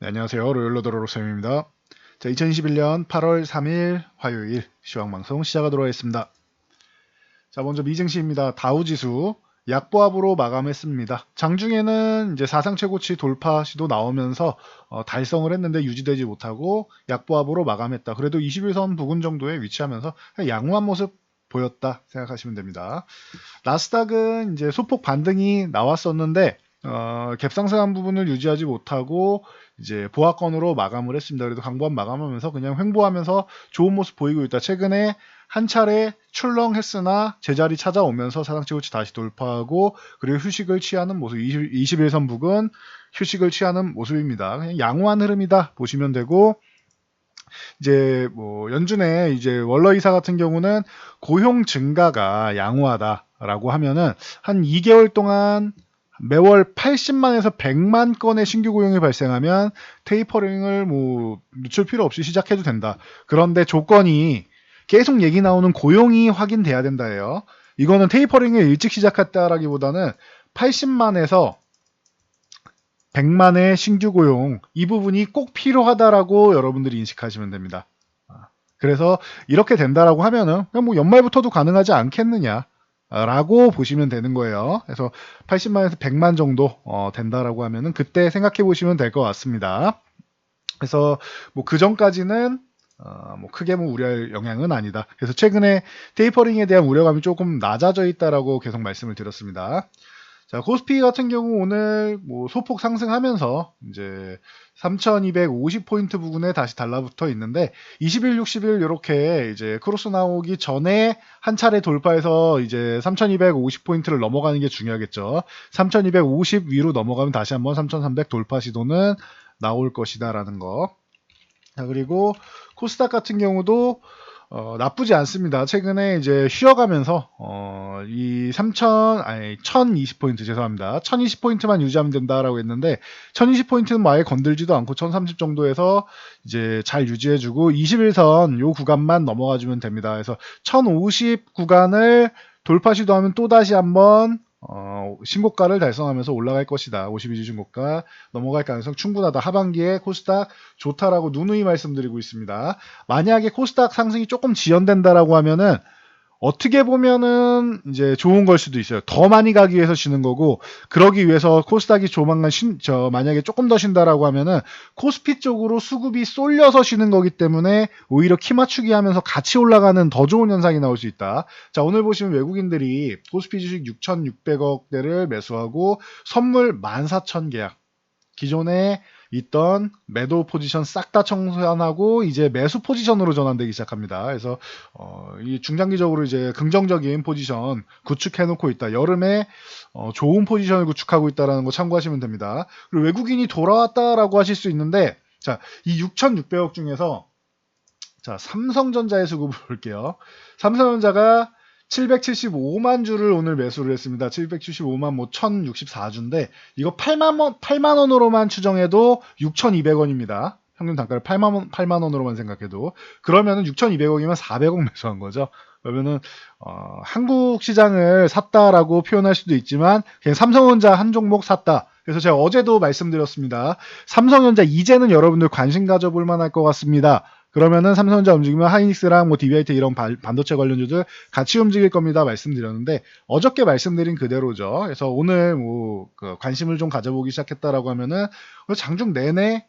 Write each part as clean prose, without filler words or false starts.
네, 안녕하세요. 로열로더러 로쌤입니다. 자, 2021년 8월 3일 화요일 시황방송 시작하도록 하겠습니다. 자, 먼저 미증시입니다. 다우지수 약보합으로 마감했습니다. 장중에는 이제 사상 최고치 돌파 시도 나오면서 달성을 했는데 유지되지 못하고 약보합으로 마감했다. 그래도 21선 부근 정도에 위치하면서 양호한 모습 보였다 생각하시면 됩니다. 나스닥은 이제 소폭 반등이 나왔었는데 갭상승한 부분을 유지하지 못하고 이제 보합권으로 마감을 했습니다. 그래도 강보합 마감하면서 그냥 횡보하면서 좋은 모습 보이고 있다. 최근에 한 차례 출렁했으나 제자리 찾아오면서 사상 최고치 다시 돌파하고 그리고 휴식을 취하는 모습. 21선 부근 휴식을 취하는 모습입니다. 그냥 양호한 흐름이다 보시면 되고, 이제 뭐 연준의 이제 월러 이사 같은 경우는 고용 증가가 양호하다라고 하면은 한 2개월 동안 매월 80만에서 100만 건의 신규 고용이 발생하면 테이퍼링을 뭐 늦출 필요 없이 시작해도 된다. 그런데 조건이 계속 얘기 나오는 고용이 확인돼야 된다예요. 이거는 테이퍼링을 일찍 시작했다라기보다는 80만에서 100만의 신규 고용, 이 부분이 꼭 필요하다라고 여러분들이 인식하시면 됩니다. 그래서 이렇게 된다라고 하면은 그냥 뭐 연말부터도 가능하지 않겠느냐 라고 보시면 되는 거예요. 그래서 80만에서 100만 정도 된다라고 하면은 그때 생각해 보시면 될 것 같습니다. 그래서 뭐 그 전까지는 뭐 크게 뭐 우려할 영향은 아니다. 그래서 최근에 테이퍼링에 대한 우려감이 조금 낮아져 있다라고 계속 말씀을 드렸습니다. 자, 코스피 같은 경우 오늘 뭐 소폭 상승하면서 이제 3250포인트 부근에 다시 달라붙어 있는데 20일, 60일 이렇게 이제 크로스 나오기 전에 한 차례 돌파해서 이제 3250포인트를 넘어가는 게 중요하겠죠. 3250 위로 넘어가면 다시 한번 3300 돌파 시도는 나올 것이다라는 거. 자, 그리고 코스닥 같은 경우도 나쁘지 않습니다. 최근에 이제 쉬어가면서 이 1020포인트 죄송합니다. 1020포인트만 유지하면 된다라고 했는데 1020포인트는 뭐 아예 건들지도 않고 1030 정도에서 이제 잘 유지해주고 21선 요 구간만 넘어가주면 됩니다. 그래서 1050 구간을 돌파 시도하면 또다시 한번 신고가를 달성하면서 올라갈 것이다. 52주 신고가 넘어갈 가능성 충분하다. 하반기에 코스닥 좋다라고 누누이 말씀드리고 있습니다. 만약에 코스닥 상승이 조금 지연된다라고 하면은 어떻게 보면은 이제 좋은 걸 수도 있어요. 더 많이 가기 위해서 쉬는 거고, 그러기 위해서 코스닥이 조만간 만약에 조금 더 쉰다라고 하면은 코스피 쪽으로 수급이 쏠려서 쉬는 거기 때문에 오히려 키 맞추기 하면서 같이 올라가는 더 좋은 현상이 나올 수 있다. 자, 오늘 보시면 외국인들이 코스피 주식 6,600억대를 매수하고 선물 14,000계약. 기존에 있던 매도 포지션 싹 다 청산하고 이제 매수 포지션으로 전환되기 시작합니다. 그래서 이 중장기적으로 이제 긍정적인 포지션 구축해 놓고 있다. 여름에 좋은 포지션을 구축하고 있다라는 거 참고하시면 됩니다. 그리고 외국인이 돌아왔다라고 하실 수 있는데, 자, 이 6,600억 중에서 자, 삼성전자의 수급을 볼게요. 삼성전자가 775만 주를 오늘 매수를 했습니다. 775만 뭐 1064주인데 이거 8만 원으로만 추정해도 6,200원입니다. 평균 단가를 8만 원으로만 생각해도 그러면은 6,200억이면 400억 매수한 거죠. 그러면은 한국 시장을 샀다라고 표현할 수도 있지만 그냥 삼성전자 한 종목 샀다. 그래서 제가 어제도 말씀드렸습니다. 삼성전자 이제는 여러분들 관심 가져볼 만할 것 같습니다. 그러면은 삼성전자 움직이면 하이닉스랑 뭐 DBIT 이런 반도체 관련주들 같이 움직일 겁니다. 말씀드렸는데 어저께 말씀드린 그대로죠. 그래서 오늘 뭐 관심을 좀 가져보기 시작했다라고 하면은 장중 내내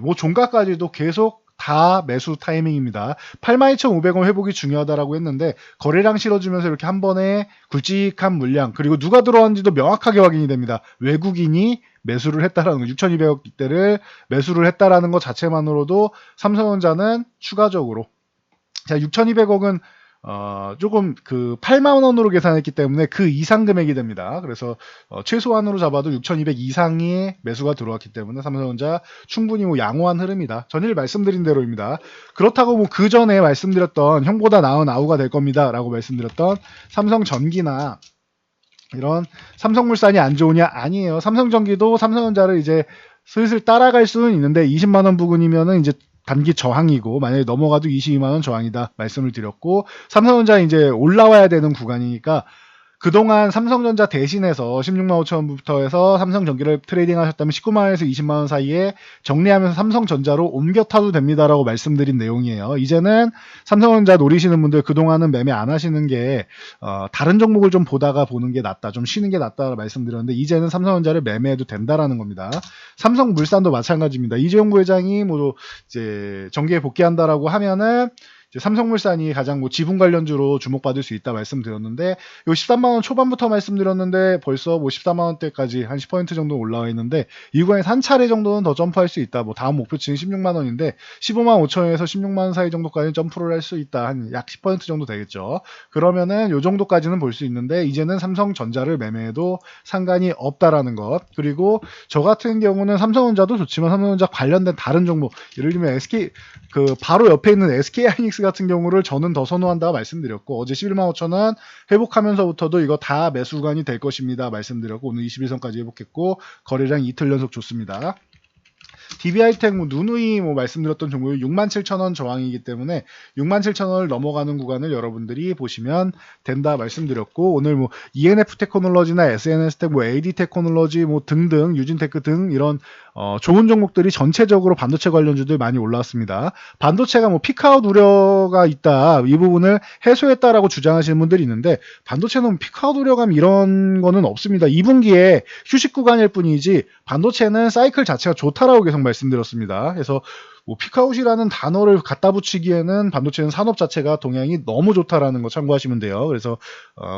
뭐 종가까지도 계속 다 매수 타이밍입니다. 82,500원 회복이 중요하다라고 했는데 거래량 실어주면서 이렇게 한 번에 굵직한 물량 그리고 누가 들어왔는지도 명확하게 확인이 됩니다. 외국인이 매수를 했다라는 거, 6,200억대를 매수를 했다라는 것 자체만으로도 삼성전자는 추가적으로 자 6,200억은 조금 그 8만 원으로 계산했기 때문에 그 이상 금액이 됩니다. 그래서 최소한으로 잡아도 6,200 이상의 매수가 들어왔기 때문에 삼성전자 충분히 뭐 양호한 흐름이다. 전일 말씀드린 대로입니다. 그렇다고 뭐 그 전에 말씀드렸던 형보다 나은 아우가 될 겁니다라고 말씀드렸던 삼성전기나 이런 삼성물산이 안 좋으냐? 아니에요. 삼성전기도 삼성전자를 이제 슬슬 따라갈 수는 있는데 20만 원 부근이면은 이제 단기 저항이고 만약에 넘어가도 22만 원 저항이다 말씀을 드렸고 삼성전자 이제 올라와야 되는 구간이니까 그동안 삼성전자 대신해서 16만 5천 원부터 해서 삼성전기를 트레이딩 하셨다면 19만 원에서 20만 원 사이에 정리하면서 삼성전자로 옮겨 타도 됩니다라고 말씀드린 내용이에요. 이제는 삼성전자 노리시는 분들 그동안은 매매 안 하시는 게 다른 종목을 좀 보다가 보는 게 낫다, 좀 쉬는 게 낫다라고 말씀드렸는데 이제는 삼성전자를 매매해도 된다라는 겁니다. 삼성물산도 마찬가지입니다. 이재용 부회장이 뭐 이제 정기에 복귀한다라고 하면은 이제 삼성물산이 가장 뭐 지분 관련주로 주목받을 수 있다 말씀드렸는데 요 13만 원 초반부터 말씀드렸는데 벌써 뭐 14만 원대까지 한 10% 정도 올라와 있는데 이 구간에서 한 차례 정도는 더 점프할 수 있다. 뭐 다음 목표치는 16만 원인데 15만 5천 원에서 16만 원 사이 정도까지 점프를 할 수 있다. 한 약 10% 정도 되겠죠. 그러면은 요 정도까지는 볼 수 있는데 이제는 삼성전자를 매매해도 상관이 없다라는 것. 그리고 저 같은 경우는 삼성전자도 좋지만 삼성전자 관련된 다른 종목 예를 들면 SK 그 바로 옆에 있는 SK하이닉스 같은 경우를 저는 더 선호한다 말씀드렸고 어제 11만 5천 원 회복하면서부터도 이거 다 매수 구간이 될 것입니다 말씀드렸고 오늘 21선까지 회복했고 거래량 이틀 연속 좋습니다. DB하이텍 뭐 누누이 뭐 말씀드렸던 종목이 67,000원 저항이기 때문에 67,000원을 넘어가는 구간을 여러분들이 보시면 된다 말씀드렸고 오늘 뭐 ENF 테크놀로지나 SNS텍 뭐 AD 테크놀로지 뭐 등등 유진테크 등 이런 좋은 종목들이 전체적으로 반도체 관련주들 많이 올라왔습니다. 반도체가 뭐 피크아웃 우려가 있다 이 부분을 해소했다라고 주장하시는 분들이 있는데 반도체는 피크아웃 우려감 이런 거는 없습니다. 2분기에 휴식 구간일 뿐이지 반도체는 사이클 자체가 좋다라고 계속 말씀드렸습니다. 그래서 뭐 피크아웃이라는 단어를 갖다 붙이기에는 반도체는 산업 자체가 동향이 너무 좋다라는 거 참고하시면 돼요. 그래서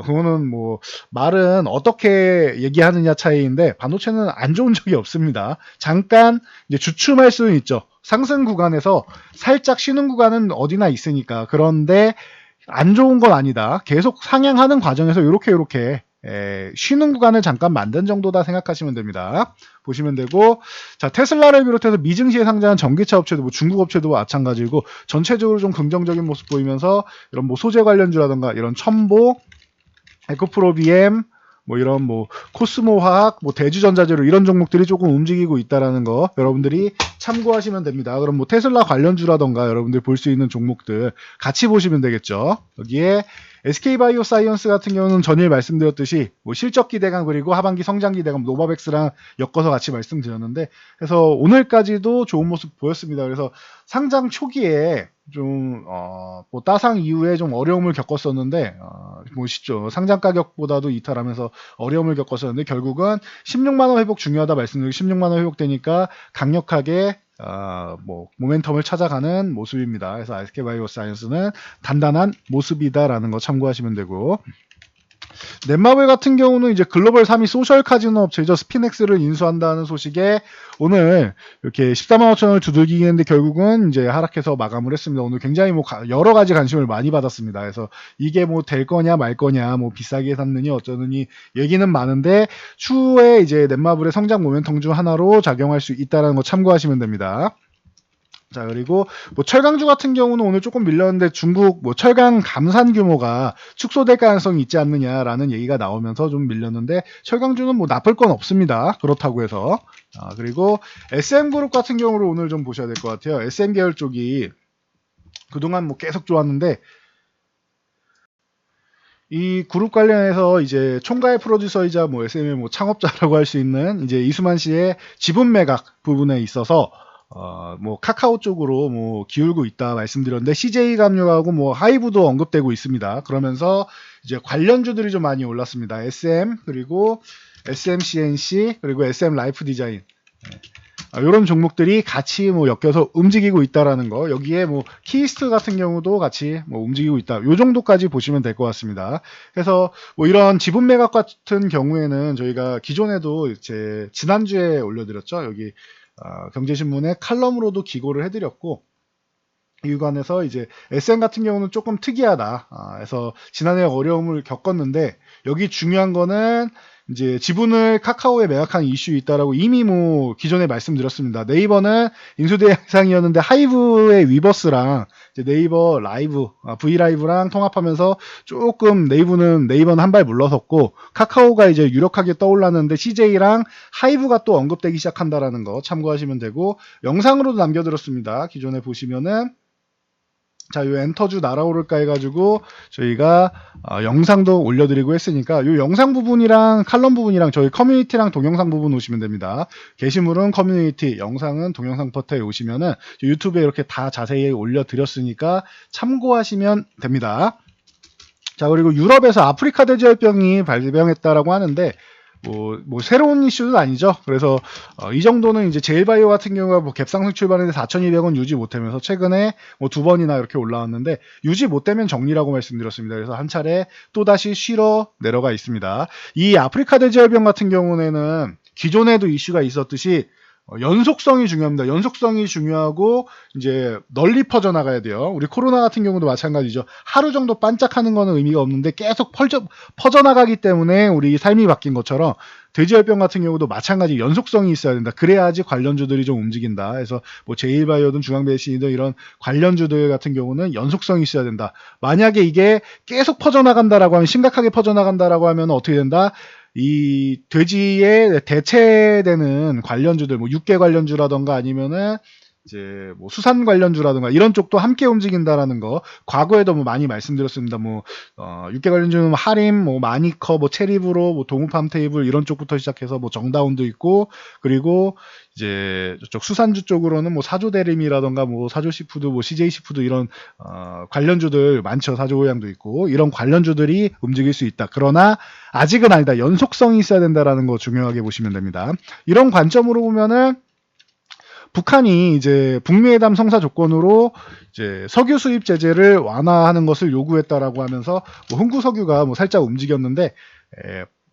그거는 뭐 말은 어떻게 얘기하느냐 차이인데 반도체는 안 좋은 적이 없습니다. 잠깐 이제 주춤할 수는 있죠. 상승 구간에서 살짝 쉬는 구간은 어디나 있으니까. 그런데 안 좋은 건 아니다. 계속 상향하는 과정에서 이렇게 쉬는 구간을 잠깐 만든 정도다 생각하시면 됩니다. 보시면 되고 자 테슬라를 비롯해서 미증시에 상장한 전기차 업체도 뭐 중국 업체도 마찬가지고 전체적으로 좀 긍정적인 모습 보이면서 이런 뭐 소재 관련주라든가 이런 첨보, 에코프로비엠 뭐 이런 뭐 코스모화학, 뭐 대주전자재료 이런 종목들이 조금 움직이고 있다라는 거 여러분들이 참고하시면 됩니다. 그럼 뭐 테슬라 관련주라던가 여러분들 볼 수 있는 종목들 같이 보시면 되겠죠. 여기에 SK바이오사이언스 같은 경우는 전일 말씀드렸듯이 뭐 실적 기대감 그리고 하반기 성장 기대감 노바백스랑 엮어서 같이 말씀드렸는데 그래서 오늘까지도 좋은 모습 보였습니다. 그래서 상장 초기에 좀 뭐 따상 이후에 좀 어려움을 겪었었는데 보시죠. 상장 가격보다도 이탈하면서 어려움을 겪었었는데 결국은 16만 원 회복 중요하다 말씀드리고 16만 원 회복되니까 강력하게 뭐 모멘텀을 찾아가는 모습입니다. 그래서 SK바이오사이언스는 단단한 모습이다라는 거 참고하시면 되고 넷마블 같은 경우는 이제 글로벌 3위 소셜 카지노 업체죠. 스피넥스를 인수한다는 소식에 오늘 이렇게 14만 5천 원을 두들기긴 했는데 결국은 이제 하락해서 마감을 했습니다. 오늘 굉장히 뭐 여러 가지 관심을 많이 받았습니다. 그래서 이게 뭐 될 거냐 말 거냐 뭐 비싸게 샀느니 어쩌느니 얘기는 많은데 추후에 이제 넷마블의 성장 모멘텀 중 하나로 작용할 수 있다는 거 참고하시면 됩니다. 자 그리고 뭐 철강주 같은 경우는 오늘 조금 밀렸는데 중국 뭐 철강 감산 규모가 축소될 가능성이 있지 않느냐라는 얘기가 나오면서 좀 밀렸는데 철강주는 뭐 나쁠 건 없습니다. 그렇다고 해서 그리고 SM그룹 같은 경우를 오늘 좀 보셔야 될 것 같아요. SM 계열 쪽이 그동안 뭐 계속 좋았는데 이 그룹 관련해서 이제 총괄 프로듀서이자 뭐 SM의 뭐 창업자라고 할 수 있는 이제 이수만 씨의 지분 매각 부분에 있어서 뭐 카카오 쪽으로 뭐 기울고 있다 말씀드렸는데 CJ 감료하고 뭐 하이브도 언급되고 있습니다. 그러면서 이제 관련주들이 좀 많이 올랐습니다. SM 그리고 SMCNC 그리고 SM 라이프 디자인 이런 종목들이 같이 뭐 엮여서 움직이고 있다라는 거 여기에 뭐 키스트 같은 경우도 같이 뭐 움직이고 있다. 요 정도까지 보시면 될 것 같습니다. 그래서 뭐 이런 지분 매각 같은 경우에는 저희가 기존에도 이제 지난주에 올려드렸죠. 여기 경제신문에 칼럼으로도 기고를 해드렸고 이 구간에서 이제 SM 같은 경우는 조금 특이하다. 그래서 지난해 어려움을 겪었는데 여기 중요한 거는 이제 지분을 카카오에 매각한 이슈 있다라고 이미 뭐 기존에 말씀드렸습니다. 네이버는 인수대상이었는데 하이브의 위버스랑 이제 네이버 라이브, 브이라이브랑 통합하면서 조금 네이버는 한 발 물러섰고 카카오가 이제 유력하게 떠올랐는데 CJ랑 하이브가 또 언급되기 시작한다라는 거 참고하시면 되고 영상으로도 남겨드렸습니다. 기존에 보시면은 자, 요 엔터주 날아오를까 해가지고 저희가 영상도 올려드리고 했으니까 요 영상 부분이랑 칼럼 부분이랑 저희 커뮤니티랑 동영상 부분 오시면 됩니다. 게시물은 커뮤니티, 영상은 동영상 포털에 오시면은 유튜브에 이렇게 다 자세히 올려드렸으니까 참고하시면 됩니다. 자, 그리고 유럽에서 아프리카 돼지열병이 발병했다라고 하는데 뭐 새로운 이슈는 아니죠. 그래서 이 정도는 이제 제일바이오 같은 경우가 뭐 갭상승 출발했는데 4,200원 유지 못하면서 최근에 뭐 2번이나 이렇게 올라왔는데 유지 못되면 정리라고 말씀드렸습니다. 그래서 한 차례 또 다시 쉬러 내려가 있습니다. 이 아프리카 돼지열병 같은 경우에는 기존에도 이슈가 있었듯이 연속성이 중요합니다. 연속성이 중요하고 이제 널리 퍼져나가야 돼요. 우리 코로나 같은 경우도 마찬가지죠. 하루 정도 반짝하는 거는 의미가 없는데 계속 퍼져나가기 때문에 우리 삶이 바뀐 것처럼 돼지열병 같은 경우도 마찬가지 연속성이 있어야 된다. 그래야지 관련주들이 좀 움직인다. 그래서 뭐 제일바이오든 중앙배신이든 이런 관련주들 같은 경우는 연속성이 있어야 된다. 만약에 이게 계속 퍼져나간다라고 하면 심각하게 퍼져나간다라고 하면 어떻게 된다? 이 돼지에 대체되는 관련주들, 뭐 육계 관련주라던가 아니면은 이제 뭐 수산 관련주라든가 이런 쪽도 함께 움직인다라는 거 과거에도 뭐 많이 말씀드렸습니다. 뭐 육계 관련주는 하림, 뭐 마니커, 뭐 체리브로, 뭐 동우팜테이블 이런 쪽부터 시작해서 뭐 정다운도 있고 그리고 이제 저쪽 수산주 쪽으로는 뭐 사조대림이라던가 뭐 사조시푸드, 뭐 CJ시푸드 이런 관련주들 많죠. 사조호양도 있고 이런 관련주들이 움직일 수 있다. 그러나 아직은 아니다. 연속성이 있어야 된다라는 거 중요하게 보시면 됩니다. 이런 관점으로 보면은 북한이 이제 북미회담 성사 조건으로 이제 석유 수입 제재를 완화하는 것을 요구했다라고 하면서 뭐 흥구 석유가 뭐 살짝 움직였는데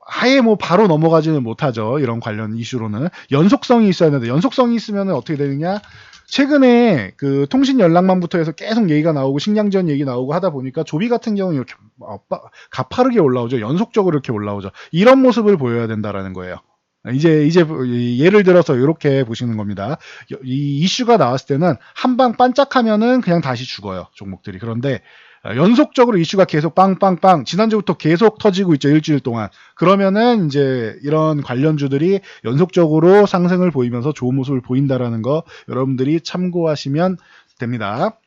아예 뭐 바로 넘어가지는 못하죠. 이런 관련 이슈로는 연속성이 있어야 되는데 연속성이 있으면 어떻게 되느냐? 최근에 그 통신 연락망부터 해서 계속 얘기가 나오고 식량지원 얘기 나오고 하다 보니까 조비 같은 경우는 이렇게 가파르게 올라오죠. 연속적으로 이렇게 올라오죠. 이런 모습을 보여야 된다라는 거예요. 이제 예를 들어서 이렇게 보시는 겁니다. 이 이슈가 나왔을 때는 한 방 반짝하면은 그냥 다시 죽어요. 종목들이. 그런데 연속적으로 이슈가 계속 빵빵빵 지난주부터 계속 터지고 있죠. 일주일 동안. 그러면은 이제 이런 관련주들이 연속적으로 상승을 보이면서 좋은 모습을 보인다라는 거 여러분들이 참고하시면 됩니다.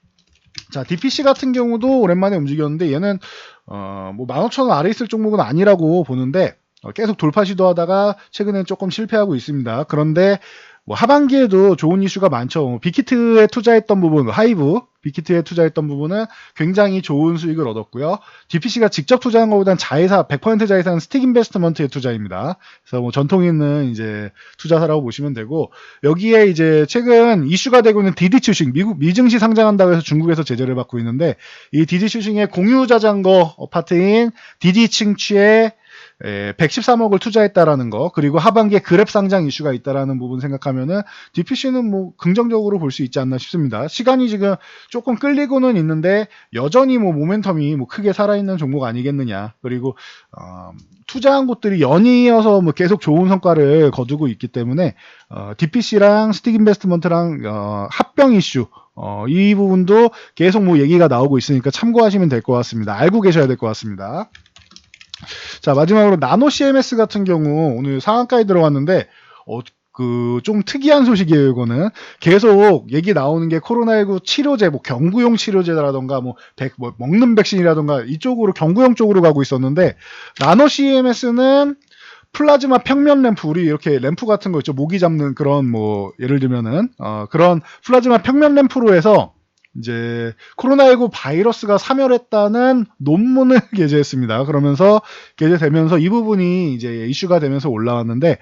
자, DPC 같은 경우도 오랜만에 움직였는데 얘는 뭐 15,000원 아래 있을 종목은 아니라고 보는데 계속 돌파 시도하다가 최근에 조금 실패하고 있습니다. 그런데 뭐 하반기에도 좋은 이슈가 많죠. 빅히트에 투자했던 부분, 하이브 빅히트에 투자했던 부분은 굉장히 좋은 수익을 얻었고요. DPC가 직접 투자한 것보다는 자회사 100% 자회사는 스틱 인베스트먼트의 투자입니다. 그래서 뭐 전통 있는 이제 투자사라고 보시면 되고 여기에 이제 최근 이슈가 되고 있는 디디 추싱 미국 미증시 상장한다고 해서 중국에서 제재를 받고 있는데 이 디디 추싱의 공유 자전거 파트인 디디 칭취에 113억을 투자했다라는 거 그리고 하반기에 그랩 상장 이슈가 있다라는 부분 생각하면은 DPC는 뭐 긍정적으로 볼 수 있지 않나 싶습니다. 시간이 지금 조금 끌리고는 있는데 여전히 뭐 모멘텀이 뭐 크게 살아있는 종목 아니겠느냐. 그리고 투자한 곳들이 연이어서 뭐 계속 좋은 성과를 거두고 있기 때문에 DPC랑 스틱 인베스트먼트랑 합병 이슈 이 부분도 계속 뭐 얘기가 나오고 있으니까 참고하시면 될 것 같습니다. 알고 계셔야 될 것 같습니다. 자, 마지막으로 나노 CMS 같은 경우 오늘 상한가에 들어왔는데 좀 특이한 소식이에요. 이거는 계속 얘기 나오는 게 코로나19 치료제, 뭐 경구용 치료제라던가 뭐 먹는 백신이라던가 이쪽으로 경구용 쪽으로 가고 있었는데 나노 CMS는 플라즈마 평면 램프 우리 이렇게 램프 같은 거 있죠. 모기 잡는 그런 뭐 예를 들면은 그런 플라즈마 평면 램프로 해서 이제 코로나19 바이러스가 사멸했다는 논문을 게재했습니다. 그러면서 게재되면서 이 부분이 이제 이슈가 되면서 올라왔는데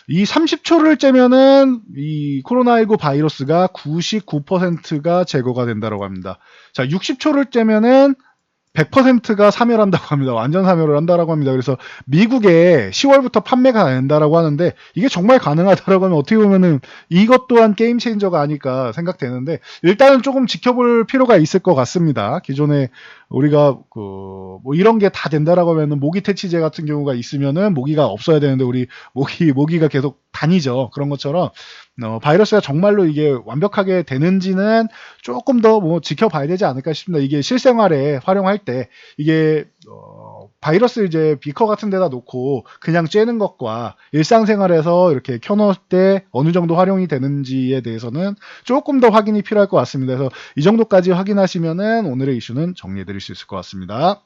이 30초를 째면은 이 코로나19 바이러스가 99%가 제거가 된다고 합니다. 자, 60초를 째면은 100%가 사멸한다고 합니다. 완전 사멸을 한다라고 합니다. 그래서 미국에 10월부터 판매가 된다라고 하는데 이게 정말 가능하다라고 하면 어떻게 보면은 이것 또한 게임 체인저가 아닐까 생각되는데 일단은 조금 지켜볼 필요가 있을 것 같습니다. 기존에 우리가 뭐 이런 게 다 된다라고 하면은 모기 퇴치제 같은 경우가 있으면은 모기가 없어야 되는데 우리 모기가 계속 다니죠. 그런 것처럼 바이러스가 정말로 이게 완벽하게 되는지는 조금 더 뭐 지켜봐야 되지 않을까 싶습니다. 이게 실생활에 활용할 때 이게 바이러스 이제 비커 같은 데다 놓고 그냥 쬐는 것과 일상생활에서 이렇게 켜놓을 때 어느 정도 활용이 되는지에 대해서는 조금 더 확인이 필요할 것 같습니다. 그래서 이 정도까지 확인하시면은 오늘의 이슈는 정리해 드릴 수 있을 것 같습니다.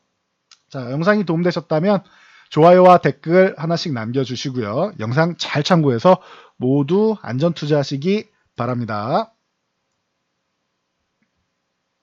자, 영상이 도움되셨다면 좋아요와 댓글 하나씩 남겨주시고요. 영상 잘 참고해서 모두 안전 투자하시기 바랍니다.